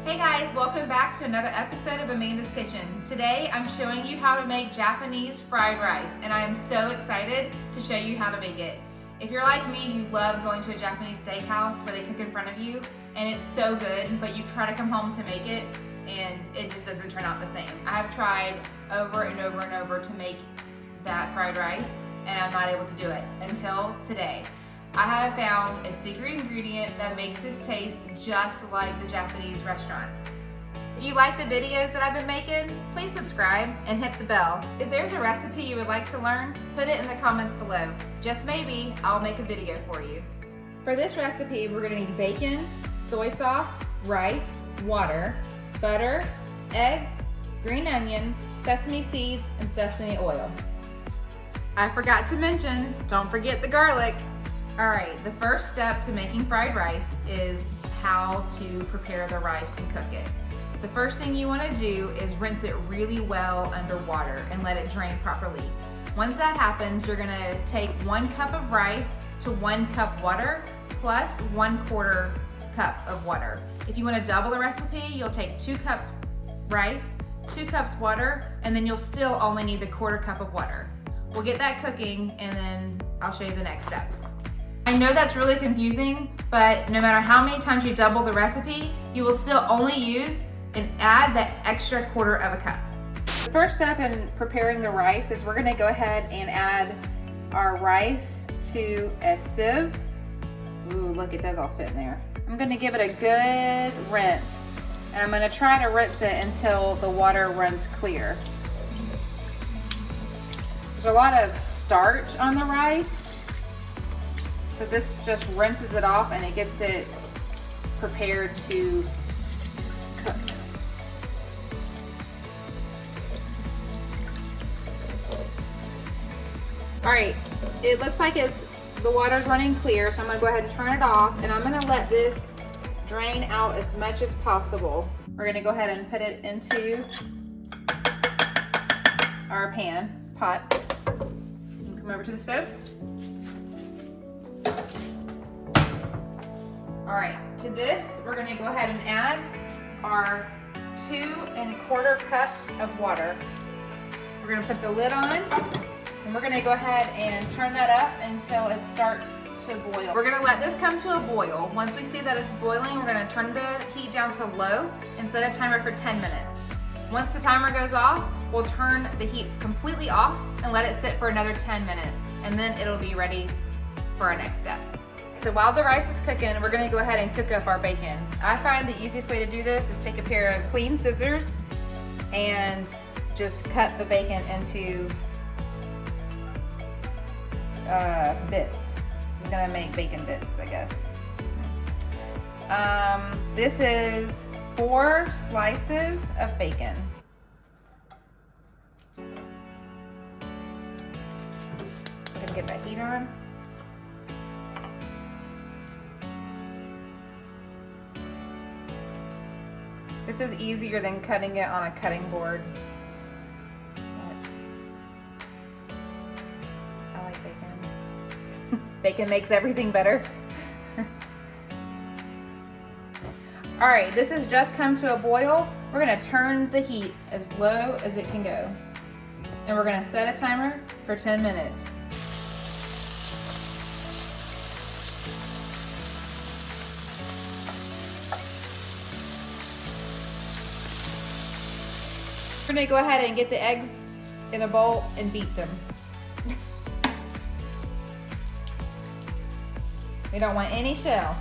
Hey guys, welcome back to another episode of Amanda's Kitchen. Today I'm showing you how to make Japanese fried rice, and I am so excited to show you how to make it. If you're like me, you love going to a Japanese steakhouse where they cook in front of you and it's so good, but you try to come home to make it and it just doesn't turn out the same. I have tried over and over and over to make that fried rice and I'm not able to do it until today. I have found a secret ingredient that makes this taste just like the Japanese restaurants. If you like the videos that I've been making, please subscribe and hit the bell. If there's a recipe you would like to learn, put it in the comments below. Just maybe, I'll make a video for you. For this recipe, we're gonna need bacon, soy sauce, rice, water, butter, eggs, green onion, sesame seeds, and sesame oil. I forgot to mention, don't forget the garlic. All right, the first step to making fried rice is how to prepare the rice and cook it. The first thing you wanna do is rinse it really well under water and let it drain properly. Once that happens, you're gonna take 1 cup of rice to 1 cup water plus 1/4 cup of water. If you wanna double the recipe, you'll take 2 cups rice, 2 cups water, and then you'll still only need the 1/4 cup of water. We'll get that cooking and then I'll show you the next steps. I know that's really confusing, but no matter how many times you double the recipe, you will still only use and add that extra 1/4 of a cup. The first step in preparing the rice is we're gonna go ahead and add our rice to a sieve. Ooh, look, it does all fit in there. I'm gonna give it a good rinse, and I'm gonna try to rinse it until the water runs clear. There's a lot of starch on the rice, so this just rinses it off and it gets it prepared to cook. All right, it looks like the water's running clear, so I'm gonna go ahead and turn it off, and I'm gonna let this drain out as much as possible. We're gonna go ahead and put it into our pot. Come over to the stove. All right, to this, we're gonna go ahead and add our 2 1/4 cup of water. We're gonna put the lid on, and we're gonna go ahead and turn that up until it starts to boil. We're gonna let this come to a boil. Once we see that it's boiling, we're gonna turn the heat down to low and set a timer for 10 minutes. Once the timer goes off, we'll turn the heat completely off and let it sit for another 10 minutes, and then it'll be ready for our next step. So while the rice is cooking, we're gonna go ahead and cook up our bacon. I find the easiest way to do this is take a pair of clean scissors and just cut the bacon into bits. This is gonna make bacon bits, I guess. This is 4 slices of bacon. Gonna get that heat on. This is easier than cutting it on a cutting board. I like bacon. Bacon makes everything better. All right, this has just come to a boil. We're gonna turn the heat as low as it can go. And we're gonna set a timer for 10 minutes. We're gonna go ahead and get the eggs in a bowl and beat them. We don't want any shell.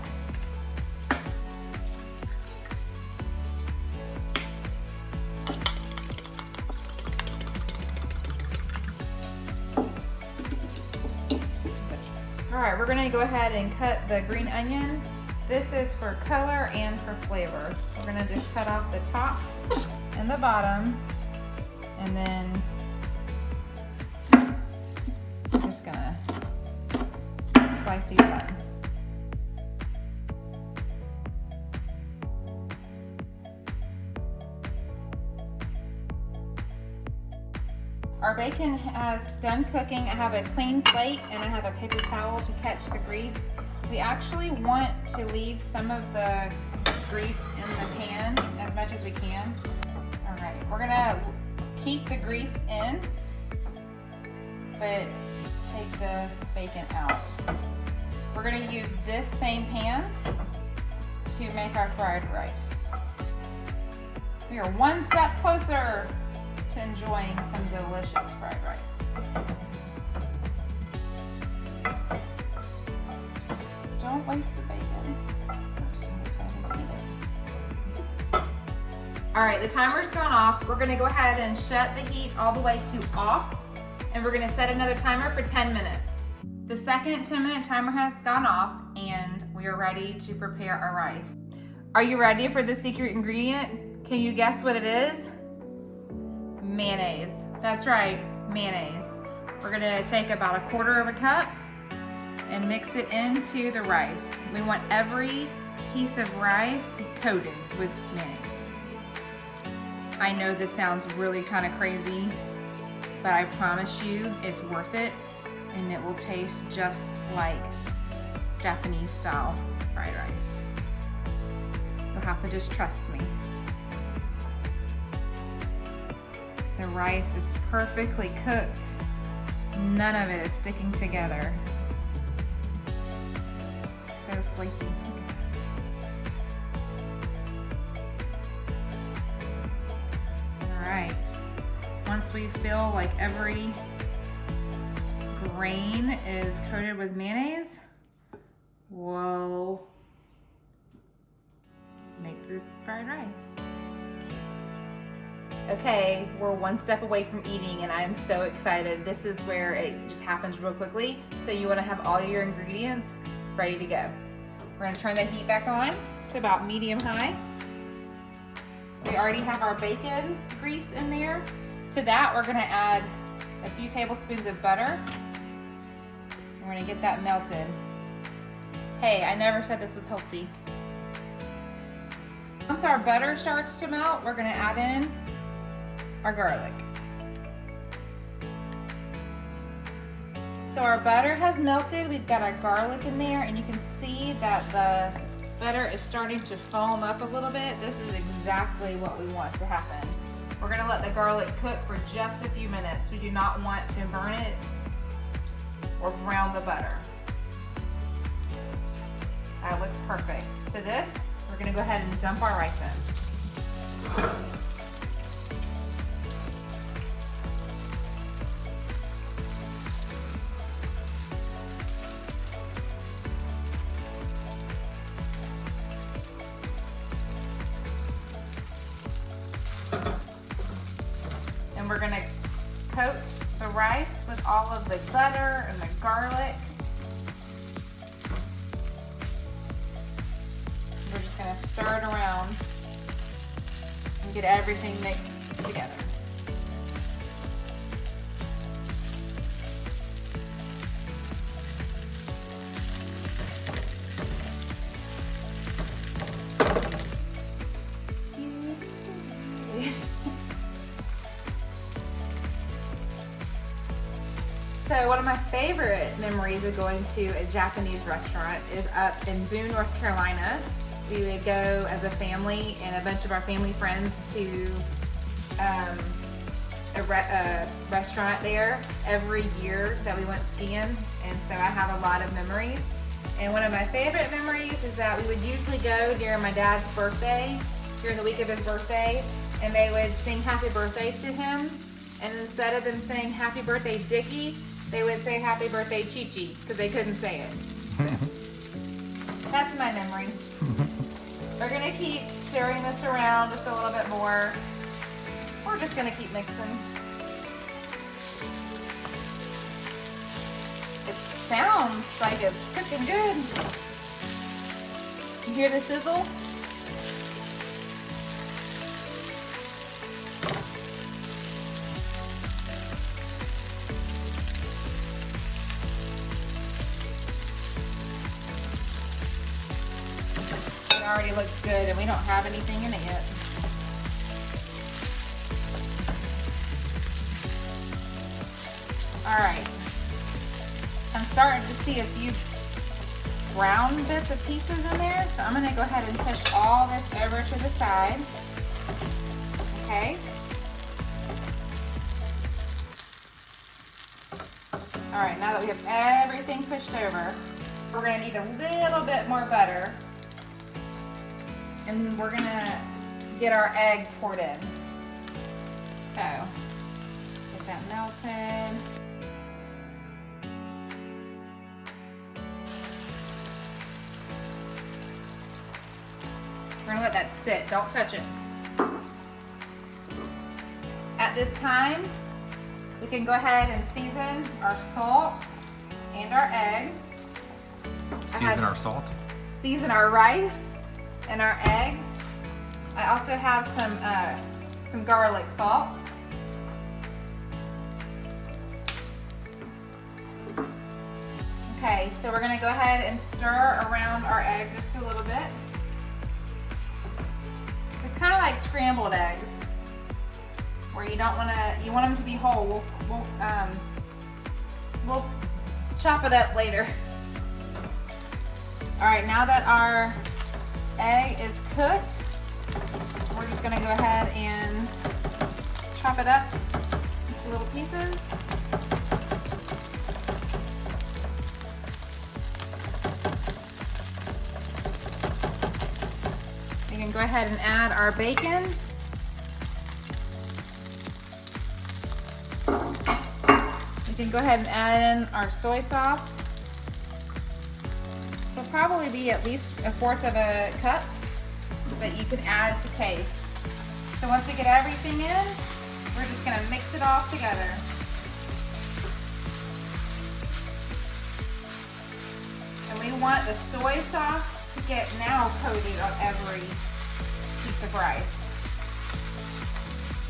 All right, we're gonna go ahead and cut the green onion. This is for color and for flavor. We're gonna just cut off the tops and the bottoms, and then just gonna slice these up. Our bacon has done cooking. I have a clean plate and I have a paper towel to catch the grease. We actually want to leave some of the grease in the pan as much as we can. All right, we're gonna keep the grease in, but take the bacon out. We're gonna use this same pan to make our fried rice. We are one step closer to enjoying some delicious fried rice. Don't waste the bacon. I'm so excited to eat it. All right, the timer's gone off. We're gonna go ahead and shut the heat all the way to off, and we're gonna set another timer for 10 minutes. The second 10-minute timer has gone off, and we are ready to prepare our rice. Are you ready for the secret ingredient? Can you guess what it is? Mayonnaise. That's right, mayonnaise. We're gonna take about 1/4 cup and mix it into the rice. We want every piece of rice coated with mayonnaise. I know this sounds really kind of crazy, but I promise you it's worth it, and it will taste just like Japanese style fried rice. You'll have to just trust me. The rice is perfectly cooked. None of it is sticking together. It's so flaky. All right. Once we feel like every grain is coated with mayonnaise, we'll make the fried rice. Okay, we're one step away from eating, and I'm so excited. This is where it just happens real quickly. So you wanna have all your ingredients ready to go. We're gonna turn the heat back on to about medium high. We already have our bacon grease in there. To that, we're gonna add a few tablespoons of butter. We're gonna get that melted. Hey, I never said this was healthy. Once our butter starts to melt, we're gonna add in our garlic. So our butter has melted, we've got our garlic in there, and you can see that the butter is starting to foam up a little bit. This is exactly what we want to happen. We're gonna let the garlic cook for just a few minutes. We do not want to burn it or brown the butter. That looks perfect. To this, we're gonna go ahead and dump our rice in. And we're gonna coat the rice with all of the butter and the garlic. We're just gonna stir it around and get everything mixed together. So one of my favorite memories of going to a Japanese restaurant is up in Boone, North Carolina. We would go as a family and a bunch of our family friends to a restaurant there every year that we went skiing, and so I have a lot of memories. And one of my favorite memories is that we would usually go during my dad's birthday, during the week of his birthday, and they would sing happy birthday to him, and instead of them saying happy birthday Dickie, they would say happy birthday Chi-Chi, because they couldn't say it. That's my memory. We're gonna keep stirring this around just a little bit more. We're just gonna keep mixing. It sounds like it's cooking good. You hear the sizzle? Already looks good, and we don't have anything in it yet. All right, I'm starting to see a few brown bits of pieces in there. So I'm gonna go ahead and push all this over to the side. Okay. All right, now that we have everything pushed over, we're gonna need a little bit more butter. And we're gonna get our egg poured in. So, get that melted. We're gonna let that sit, don't touch it. At this time, we can go ahead and season our salt and our egg. Season our salt? Season our rice and our egg. I also have some garlic salt. Okay, so we're gonna go ahead and stir around our egg just a little bit. It's kind of like scrambled eggs, where you don't you want them to be whole. We'll chop it up later. All right, now that our egg is cooked, we're just gonna go ahead and chop it up into little pieces. We can go ahead and add our bacon. We can go ahead and add in our soy sauce. So probably be at least 1/4 of a cup, but you can add to taste. So once we get everything in, we're just gonna mix it all together. And we want the soy sauce to get now coated on every piece of rice.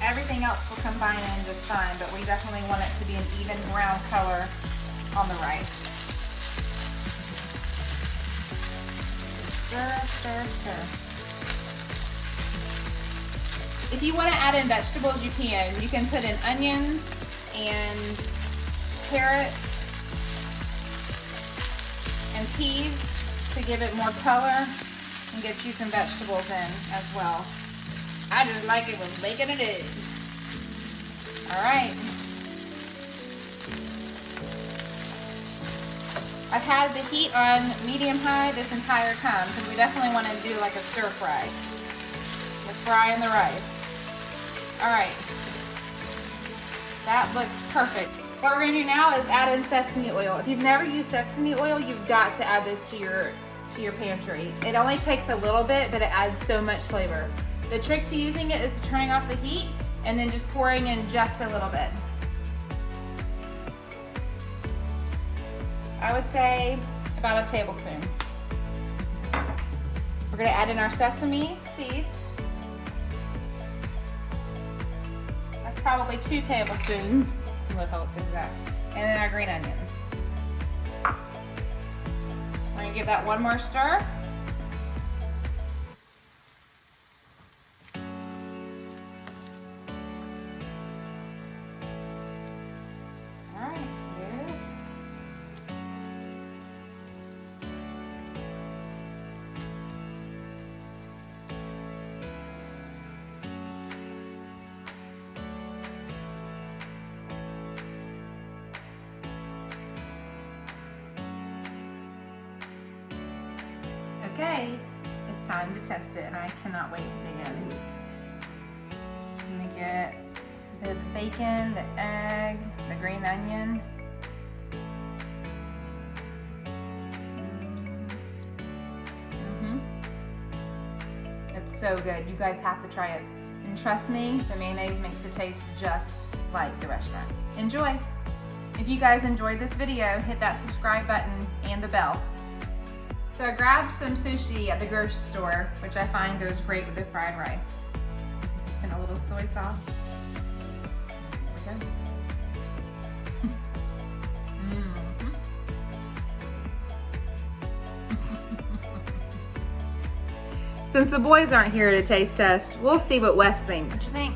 Everything else will combine in just fine, but we definitely want it to be an even brown color on the rice. Stir, stir, stir. If you want to add in vegetables, you can. You can put in onions and carrots and peas to give it more color and get you some vegetables in as well. I just like it with bacon and eggs. All right. I've had the heat on medium-high this entire time because we definitely want to do like a stir fry. We're frying the rice. All right. That looks perfect. What we're gonna do now is add in sesame oil. If you've never used sesame oil, you've got to add this to your pantry. It only takes a little bit, but it adds so much flavor. The trick to using it is turning off the heat and then just pouring in just a little bit. I would say about a tablespoon. We're gonna add in our sesame seeds. That's probably 2 tablespoons. Look how it's exact. And then our green onions. We're gonna give that one more stir. Okay, it's time to test it, and I cannot wait to dig in. I'm gonna get the bacon, the egg, the green onion. It's so good. You guys have to try it. And trust me, the mayonnaise makes it taste just like the restaurant. Enjoy. If you guys enjoyed this video, hit that subscribe button and the bell. So I grabbed some sushi at the grocery store, which I find goes great with the fried rice. And a little soy sauce. There we go. Since the boys aren't here to taste test, we'll see what Wes thinks. What do you think?